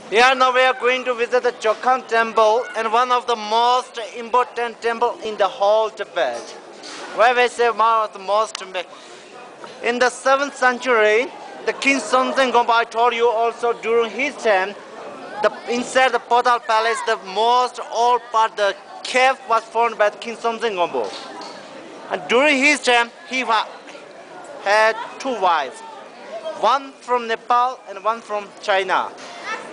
Here now we are going to visit the Jokhang temple and one of the most important temple in the whole Tibet. Where we say one of the most. In the 7th century, the King Somsen Gompa, I told you also during his time, inside the Podal Palace, the most old part, the cave was formed by the King Somsen Gompa. And during his time, he had 2 wives, one from Nepal and one from China.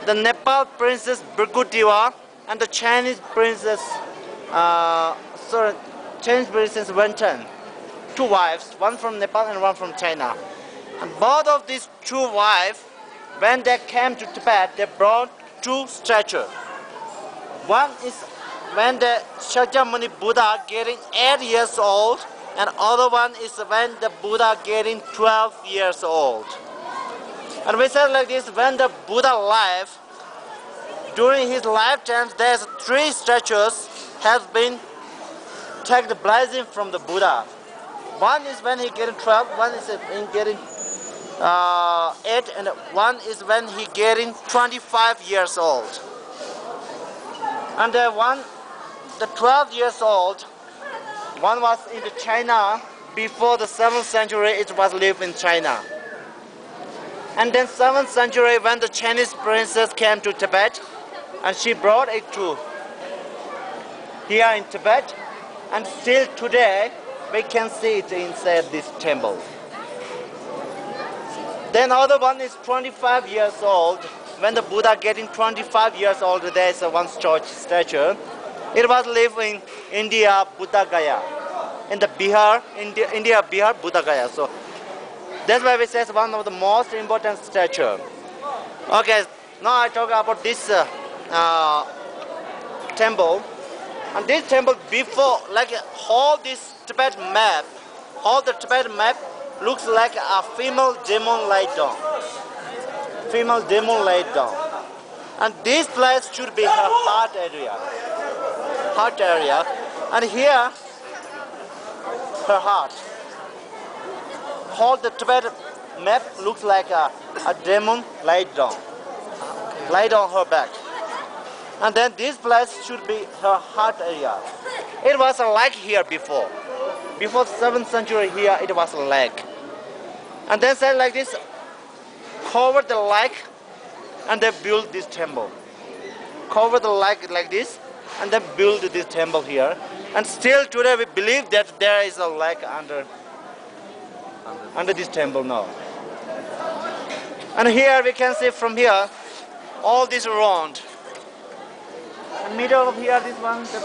The Nepal princess Burgutiwa and the Chinese princess, Wenchen. 2 wives, one from Nepal and one from China. And both of these 2 wives, when they came to Tibet, they brought 2 statues. One is when the Shakyamuni Buddha getting 8 years old, and other one is when the Buddha getting 12 years old. And we said like this, when the Buddha lived, during his lifetime, there's 3 statues have been taken the blessing from the Buddha. One is when he getting 12, one is in getting 8, and one is when he getting 25 years old. And the 12 years old, one was in China. Before the 7th century, it was lived in China. And then 7th century, when the Chinese princess came to Tibet, and she brought it to here in Tibet, and still today we can see it inside this temple. Then other one is 25 years old. When the Buddha getting 25 years old, there is one statue. It was lived in India, Buddha Gaya. In the Bihar, India, Bihar, Buddha Gaya. So that's why we say it's one of the most important statue. Okay, now I talk about this temple. And this temple before, like all this Tibet map, all the Tibet map looks like a female demon laid down. Female demon laid down. And this place should be her heart area. Heart area. And here, her heart. All the Tibet map looks like a demon laid down. Laid on her back. And then this place should be her heart area. It was a lake here before. Before 7th century here, it was a lake. And then said like this, cover the lake, and they built this temple. Cover the lake like this, and then build this temple here. And still today we believe that there is a lake under this temple now. And here we can see from here, all this round. In middle of here, this one, the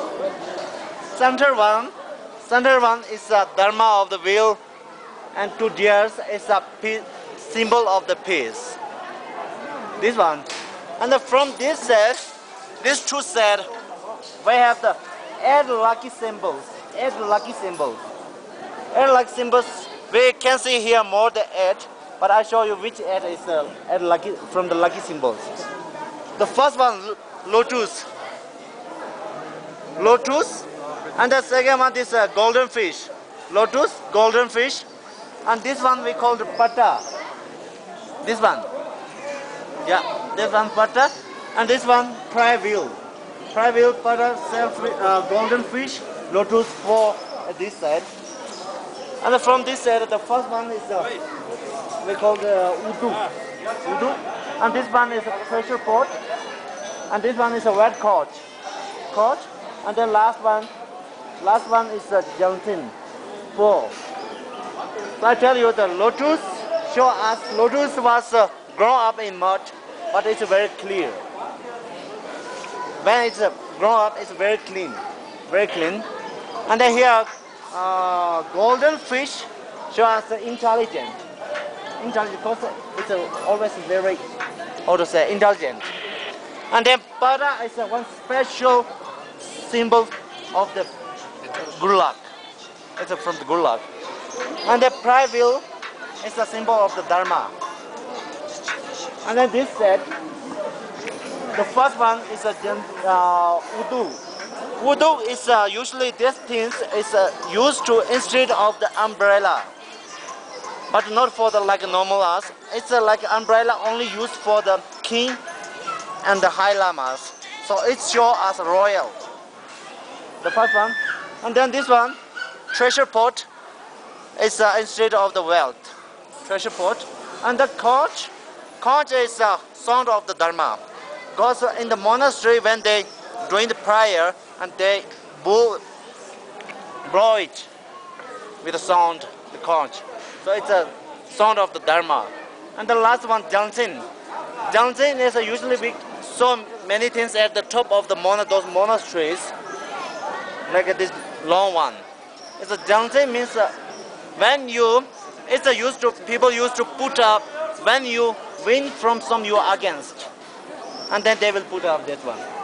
center one is the Dharma of the wheel, and 2 deers is a symbol of the peace. This one. And from this side, these 2 sides, we have the 8 lucky symbols. 8 lucky symbols. 8 lucky symbols. We can see here more than 8, but I show you which 8 is 8 lucky from the lucky symbols. The first one, lotus. Lotus, and the second one is golden fish. Lotus, golden fish, and this one we call the pata. This one, yeah, this one pata, and this one wheel. Wheel, pata, golden fish, lotus for this side, and from this side the first one is we call the udu, and this one is a pressure pot, and this one is a wet couch. And then last one is the Jantin, 4. So I tell you, the lotus show us lotus was grown up in mud, but it's very clear. When it's grown up, it's very clean, very clean. And then here, golden fish show us intelligent because it's always very, how to say, intelligent. And then Pada is one special symbol of the Gulag. It's from the Gulag. And the wheel is a symbol of the Dharma. And then this set, the first one is a Udu. Udu is usually these things is used to instead of the umbrella. but not for the like normal us. It's like umbrella only used for the king and the high lamas. So it shows as royal. The first one. And then this one, treasure pot, is instead of the wealth. Treasure pot. And the conch is a sound of the Dharma. Because in the monastery when they doing the prayer and they blow it with a sound, the conch. So it's a sound of the Dharma. And the last one, Jansin. Jansin is usually we so many things at the top of the those monasteries, like this long one. It's a Jansin means when you, it's a used to, people used to put up when you win from some you are against, and then they will put up that one.